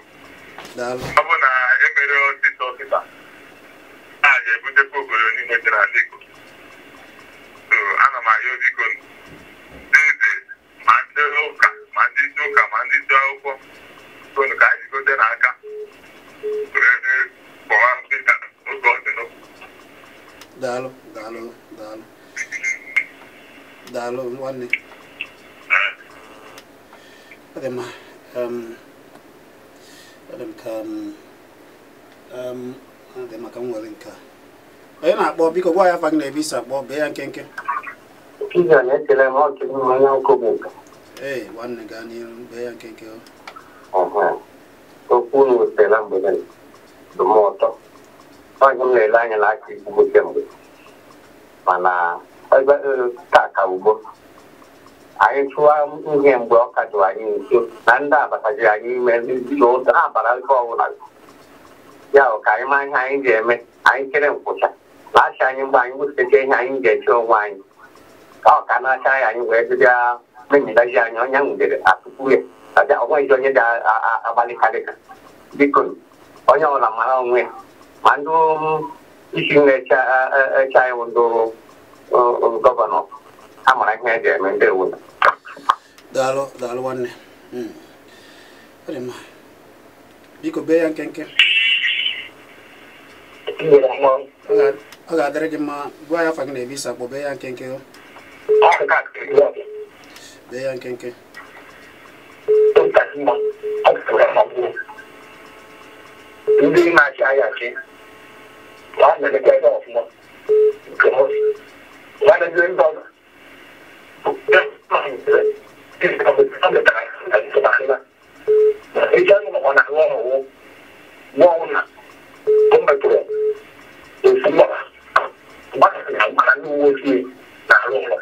ọ bụ na emere ọsịsọ ọsịsa a ga-ebutekwa obodo niile dị n'ala Igbo ana m ayọ biko ndị eze ma ndị ụka ma ndị isi ụka ma ndị isi akwụkwọ unu ka anyị jigote n'aka kpọwa dịka oge ọ dị n'okwu daalụ nwanne ọ dị mma ka m nwere nke a onye na-akpọ biko gwa ya afa gị na ebe isi akpọ bee ya nkenke ee nwanne gaa n'iru bee ya nkenke okwu unu wetara mgbe dị m ụtọ onye m na-ele anya n'aka ikwu kemgbe mana ebe ka ugbo anyị chụwa ihe mgbe ọ ka jụrụ anyị nso na ndị abatajiri anyị ime ndị n'ụzọ ha bara nke ọbụla ya ka anyị ma ihe anyị ga-eme anyị chere nkwụcha na-achị anyị mgbe anyị gwụsịcha ihe anyị ga-eche onwe anyị ka ọ ka na-acha anyị wee dịbịa menyidaji anyị onye nwudere atụkwu ya aja onweghị onye ga-agbalịkarịka biko onye ọbụla mara onwe ya ma ndị isi nlecha anyị ndị gọvanọ a mara ihe ga-eme ndị ewu daalụ nwanne Adema. Biko be ya nkenke. Oga adere gị mma gwa ya afa gị na-ebi isa kpọ be ya nkenke o. Be ya nkenke. Ndị na-achị ahịa achị ọ na-emekwa ebe ọfụma nke mosi na-emezi ndị ọzọ ịchọ ndị ọ na-arụ ọrụ gwọọ na o metụrụ ofu mgbara gbasara mgbara ndị uwe ojii na-arụ ụlọ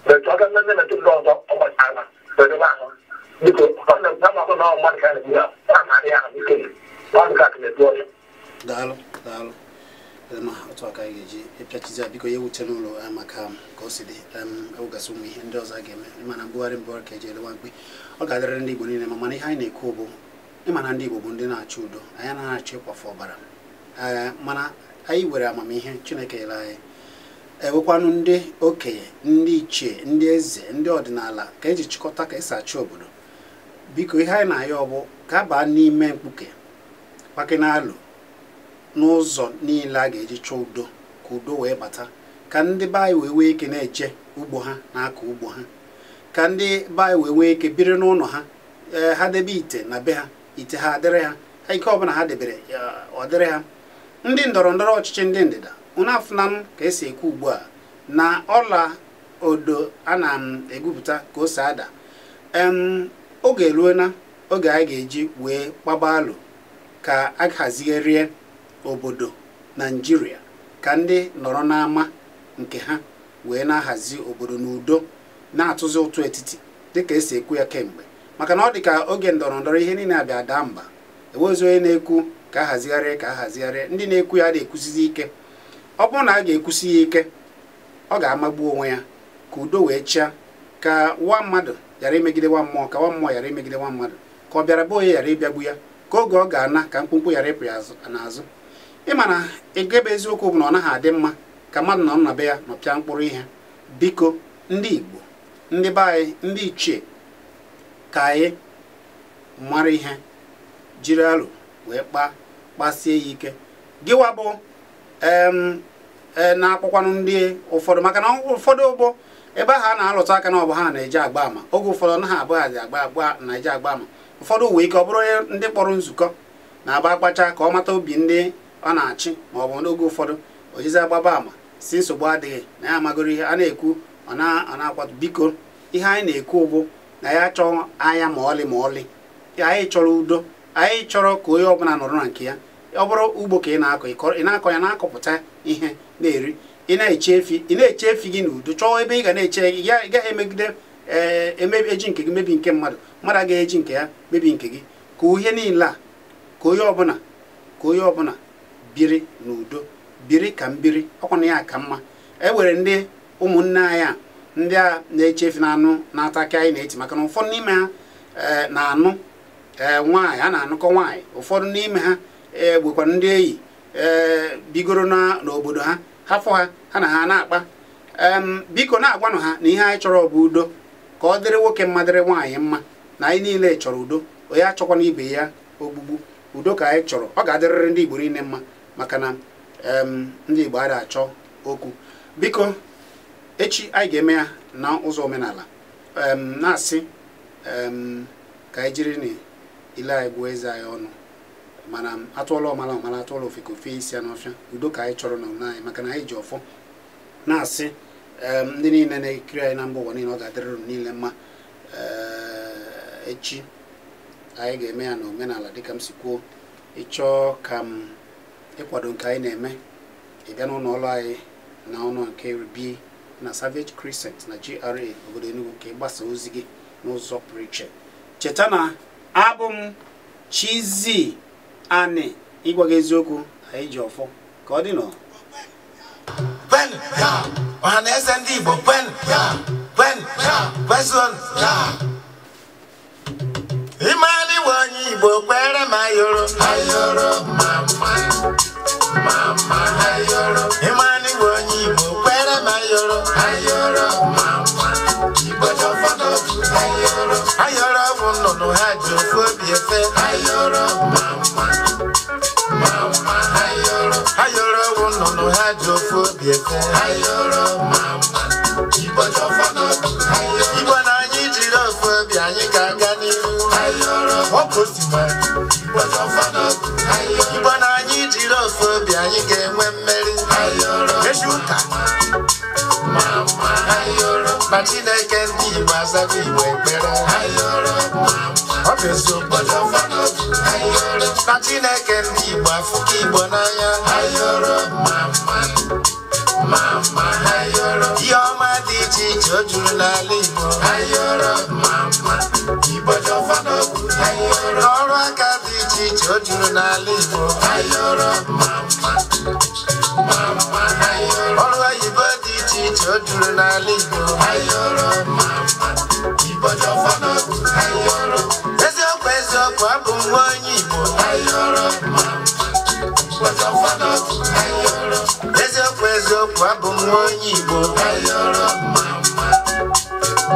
metụ ọga ndị metụ ndị ọzọ ọ gbasara bedebe ahụ biko ọ na-amakọ na ọ mmadụ ka na-ebu ya na-amarị ya biko daalụ ma otu aka anyị ga-eji ịpịachizi biko ya ewute n'ụlọ maka ka o si dị ewugasị ụmụ ihe ndị ọzọ a ga-eme ịmana mbugharị ka eji elewa mkpi ọ ga-adịrịrị ndị Igbo niile ma mana ihe anyị na-ekwu bụ ịmana ndị Igbo bụ ndị na-achọ udo anyị na-achọ ịkwafe ọbara mana anyị were amamihe Chineke nyere anyị ewekwanụ ndị okenye ndị ichie ndị eze ndị ọdịnala ka eji chịkọta ka esi achị obodo biko ihe anyị na-ayọ bụ ka baa n'ime mkpuke pakinalụ n'ụzọ niile a ga-eji chọọ udo ka udo wee bata ka ndị be anyị wee nwee ike na-eje ugbo ha na-akọ ugbo ha ka ndị be anyị wee nwee ike biri n'ụlọ ha ha debe ite na be ha ite ha adịrị ha ike ọbụla ha debere ọ dịrị ha ndị ndọrọ ndọrọ ọchịchị ndị ndịda unu afụnanụ ka esi ekwu ugbu a na ọla odo a na-egwupụta ka o si ada oge eruo na oge anyị ga-eji wee gbaba alụ ka a hazigharịa obodo Naijiria ka ndị nọrọ n'ama nke ha wee na-ahazi obodo n'udo na-atụzi ụtụ etiti dịka esi ekwu ya kemgbe maka na ọ dị ka oge ndọrọ ndọrọ ihe niile abịa daa mba ewezi onye na-ekwu ka a hazigharịa ndị na-ekwu ya na-ekwusizi ike ọ bụrụ na a ga-ekwusi ya ike ọ ga-amagbu onwe ya ka udo wee chịa ka nwa mmadụ ghara imegide nwa mmụọ ka nwa mmụọ ghara imegide nwa mmadụ ka ọ bịara bụ onye ghara ịbịagbu ya ka oge ọ ga-ana ka mkpụmkpụ ghara ịpụ ya n'azụ ịma na ịgebe eziokwu bụ na ọ naghị adị mma ka mmadụ nọ na be ya nọpịa mkpụrụ ihe biko ndị Igbo ndị be anyị ndị ichie ka anyị mara ihe jiri alụ wee kpasie ya ike gịwa bụ na-akpọkwanụ ndị ụfọdụ maka na ụfọdụ ụgbọ ebe ahụ a na-alụta aka na ọ bụ ha na-eji agba ama oge ụfọdụ naghị abụghị agba na-eji agba ama ụfọdụ wee ike ọ bụrụ onye ndị kpọrọ nzukọ na-agba akpacha ka ọ mata obi ndị ọ na-achị ma ọ bụ n'oge ụfọdụ o jizi agbaba ama si nsogbu adịghị na ya amagoro ihe a na-ekwu ọ na-akwado biko ihe anyị na-ekwu bụ na ya chọọ anya ma ọlị anyị chọrọ udo anyị chọrọ ka onye ọbụla nọrọ na nke ya ọ bụrụ ugbo ka ị na-akọ ya na-akọpụta ihe na-eri ị na-eche efi gị n'udo chọọ ebe ị ga na-eche ị gaghị emegide eji nke gị mebi nke mmadụ agaghị eji nke ya mebi nke gị ka ihe niile a ka onye ọbụla biri n'udo biri ka mbiri ọkwana ya ka mma e were ndị ụmụnne anyị a ndị a na-echefu na anụ na-ataki anyị na-eti maka na ụfọdụ n'ime ha na-anụ nwaanyị a na-anụkọ nwaanyị ụfọdụ n'ime ha bụkwara ndị enyi bigoro n'obodo ha hafọ ha na ha na-akpa biko na-agwanụ ha na ihe anyị chọrọ bụ udo ka ọ dịrị nwoke mma dịrị nwaanyị mma na anyị niile chọrọ udo onye achọkwana ibe ya ogbugbu udo ka anyị chọrọ ọ ga-adịrịrị ndị Igbo niile mma maka na ndị Igbo adịghị achọ okwu biko echi anyị ga-eme ya na ụzọ omenala na-asị ka anyị jiri na ile anyị gbuo eze anyị ọnụ mana atụọla ọmala atụọla ofeke ofe isi ya n'ọfịa udo ka anyị chọrọ na anyị maka na anyị ji ọfọ na-asị ndị niile na-ekiri anyị na mba ụwa niile ọ ga-adịrịrị niile mma echi anyị ga-eme ya na omenala dịka m si kwuo ịchọọ ka m ịkwado nke anyị na-eme ịbịa n'ụlọ ọrụ anyị na ụlọ nke bi na Savage Crescent na GRA obodo Enugu ka ịgbasa ozi gị n'ụzọ pụrụ iche cheta na abụ m Chizzy Ani ịgwa gị eziokwu anyị ji ọfọ ka ọ dị nọ ọha na eze ndị Igbo Imani wanyi Igbo kwere mayoro mama ayoro Imani wanyi Igbo kwere mayoro mama Igbo jọfọdọ ayoro no hajo phobia fe ayoro mama ayoro wono no hajo phobia fe ayoro mama Igbo jofana Igbo na anyi jiro phobia anyi ka ga niru ayoro okosima Igbo jofana Igbo na anyi jiro phobia anyi ga enwe mmeri ayoro eshuka mama ayoro Machineke ndị Igbo azago Igbo ekpere ayoro mama obezo gbojofana ayoro Machineke ndị Igbo afụka Igbo n'anya ayoro mama ayoro ihe ọma dị iche iche o juru n'ala Igbo ayoro mama Igbo jofana ayoro ọrụ aka dị iche iche o juru n'ala Igbo ayoro mama ọrụ oyibo dị iche iche o juru n'ala Igbo ayoro mama Igbo jofana ayoro eziokwu abụ m onye Igbo ayoro mama Igbo jofana ayoro eziokwu abụ m onye Igbo ayoro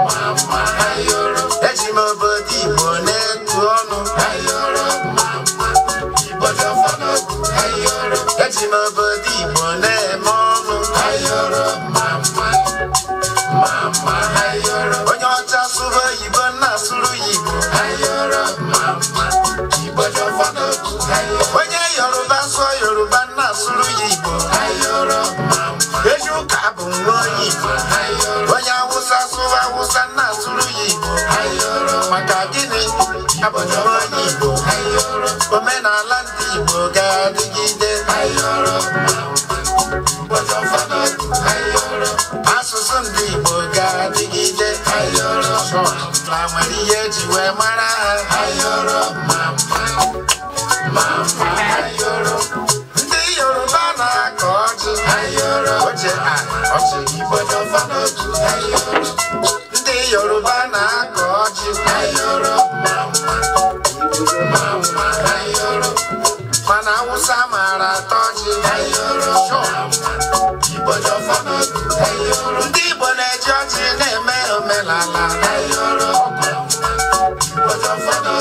mama ayoro eji m obodo Igbo na-etu ọnụ ayoro mama Igbo jofana ayoro eji m obodo Igbo na-eme ọnụ ayoro mama ayoro onye ọcha sụrụ oyibo na-asụrụ ya Igbo ayoro mama Igbo jofana onye Yoruba sụọ Yoruba na-asụrụ ya Igbo ayoro mama eji ụka bụ nwa onye Igbo onye Awụsa sụrụ Awụsa na-asụrụ ya Igbo ayoro maka gịnị abụ nwa onye Igbo omenala ndị Igbo ga-adịgide ayoro Igbo jofana asụsụ ndị Igbo ga-adịgide ayoro na nwere ihe eji wee mara ha ayoro mama ayoro ndị Yoruba na-akọ ọjị ayoro oche ọchị Igbo jofana ayoro ndị Yoruba na-akọ ọjị ayoro mama ayoro mana Awụsa mara atọ ọjị ayoro Igbo jofana ayoro ndị Igbo na-eji ọjị na-eme omenala ayoro Igbo jofana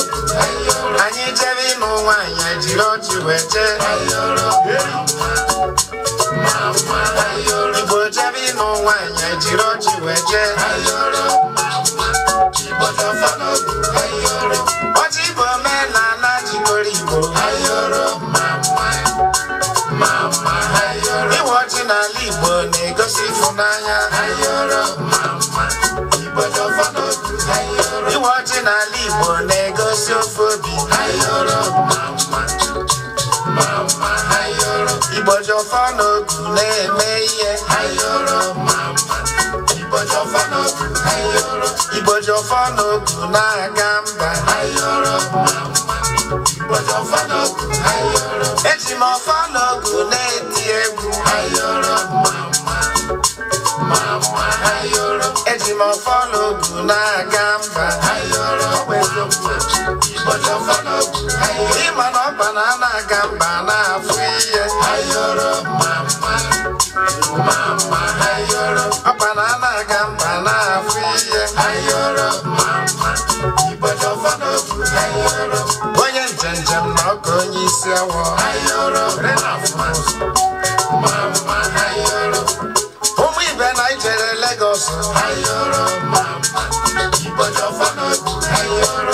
ayoro anyị jere ịnụ nwaanyị ejiri ọjị wee jee ayoro mama ayoro Igbo jere ịnụ nwaanyị ejiri ọjị wee jee ayoro Igbo jofana ayoro ọjị bụ omenala jikọrọ Igbo ayoro mama ayoro iwe ọjị n'ala Igbo na-egosi ịfụnanya ayoro mama Igbo jofana ayoro iwe ọjị n'ala Igbo na-egosi ofe obi ayoro mama ayoro Igbo jofana na-eme ihe ayoro mama Igbo jofana ayoro Igbo jofana na-aga mba ayoro mama Igbo jofana ayoro eji m ọfana na-eti egwu ayoro mama ayoro eji m ọfana na-aga mba ayoro Igbo jofana ịma na ọba na-aga mba na-afụ ihe ayoro mama ayoro ọba na-aga mba na-afụ ihe ayoro Igbo jofana ayoro onye njem na ọka onye isi awọ ayoro mama ayoro ụmụ ibe na ijere Lagos ayoro Igbo jofana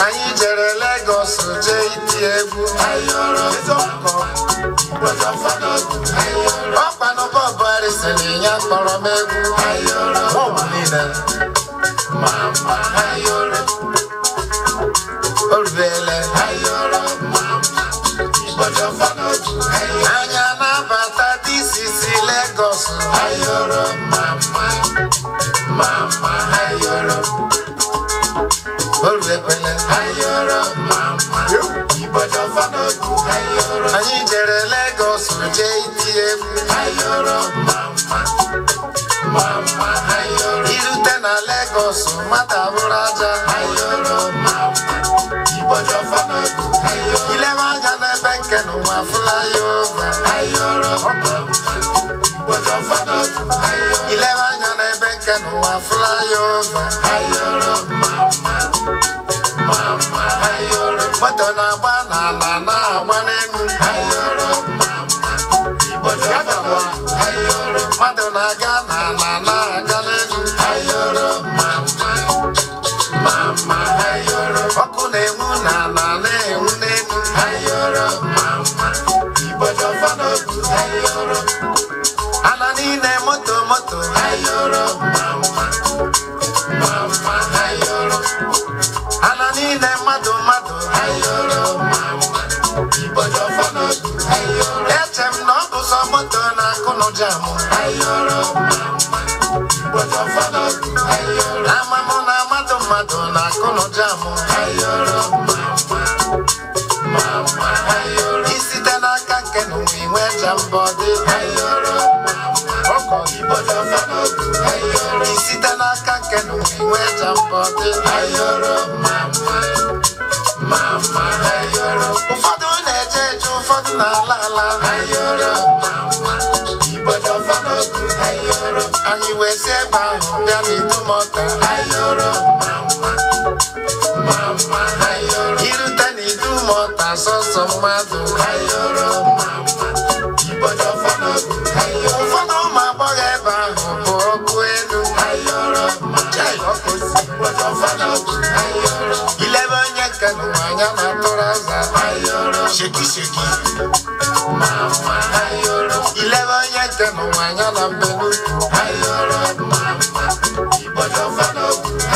anyị jere Lagos jee iti egwu ayoro Igbo jofana ọkpanụba ọbụarị sịrị ya kpọrọ m egwu ayoro niile mama ayoro oruele ayoro Igbo jofana anya na-abata disisi Lagos ayoro mama ayoro oruele ayoro Igbo jofana anyị jere Lagos jee iti egwu ayoro mama ayoro irute na Lagos mata bụrụ aja ayoro Igbo jofana ilebe anya n'ebe nke n'ụwa flyover ayoro Igbo jofana ilebe anya n'ebe nke n'ụwa flyover ayoro mama moto na-agba n'ala na-agba n'elu ayọrọ Igbo jọfọdọ mmadụ na-aga n'ala na-aga n'elu ayọrọ mama ayọrọ ọkụ na-enwu n'ala na-enwu n'elu ayọrọ Igbo jọfọdọ ayọrọ ala niile moto ayọrọ mama ayọrọ ala niile mmadụ ayọrọ Igbo jọfọdọ ayọrọ eche m na ọ bụ sọ moto na-akụ n'ụjamụ ayọrọ Igbo jọfọdọ ayọrọ amamụ na mmadụ na-akụ n'ụjamụ ayọrọ mama ayọrọ isite n'aka nke n'ụwa inwe jambọ dị ayọrọ ọkọ Igbo jọfọdọ ayọrọ isite n'aka nke n'ụwa inwe jambọ dị ayọrọ mama ayọrọ ụfọdụ na-eje ụfọdụ na-ala ayọrọ Igbo jọfọdọ ayọrọ anyị wee si ebe ahụ bịa n'idumọta ayọrọ mama ayọrọ irute n'idumọta sọsọ mmadụ ayọrọ Igbo jọfọdọ ayọrọ ụfọdụ ụmụ agbọghọ ebe ahụ bụ ọkụ elu ayọrọ Igbo jọfọdọ ayọrọ ilebe onye nke n'ụwanya na-atụrụ aza ayọrọ sheki mama ayọrọ ilebe onye nke n'ụwanya na mbenutu ayọrọ Igbo jọfọdọ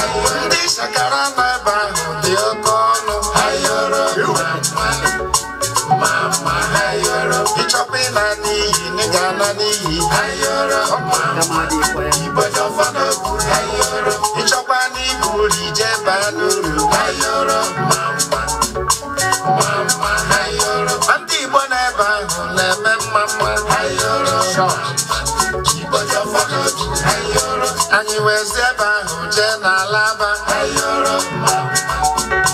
ayọrọ ndị shakara nọ ebe ahụ dị oke ọnụ ayọrọ mama ayọrọ ịchọpụ ịna n'iyi n'ịga na n'iyi ayọrọ Igbo jọfọdọ ayọrọ ịchọkwa n'ibu uri jee baa n'uru ayọrọ mama ayọrọ ndị Igbo n'ebe ahụ na-eme mma ayọrọ Igbo jọfọdọ ayọrọ anyị wee si ebe ahụ jee n'Alaba ayọrọ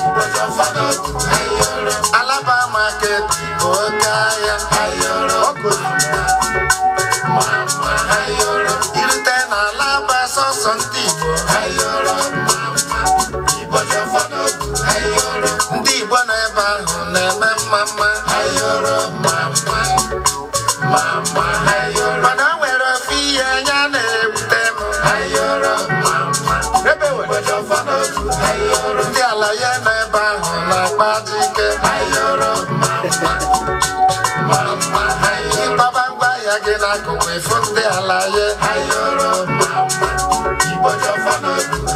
Igbo jọfọdọ ayọrọ Alaba market bụ oke ahịa ayọrọ mama ayọrọ irute n'Alaba sọsọ ndị Igbo ayọrọ Igbo jọfọdọ ayọrọ ndị Igbo n'ebe ahụ na-eme mma ayọrọ mama ayọrọ mana o nwere ofe ihe anya na-ewute m ayọrọ Igbo jọfọdọ ayọrọ ndị ala ya n'ebe ahụ na-akpa dike ayọrọ mama ayọrọ ịgbaba ngwa ya gị n'akụkụ efu ndị ala ya ayọrọ Igbo jọfọdọ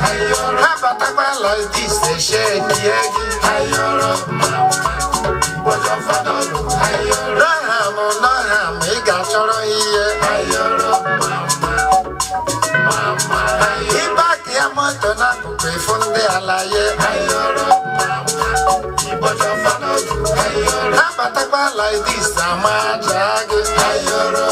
ayọrọ ha batakwa laidis eshekie gị ayọrọ Igbo jọfọdọ ayọrọ n'ọham ị ga-achọrọ ihe ayọrọ mama ayọrọ ịbaki ya moto n'akụkụ efu ndị ala ya ayọrọ Igbo jọfọdọ ayọrọ ha batakwa laidis ama aja gị ayọrọ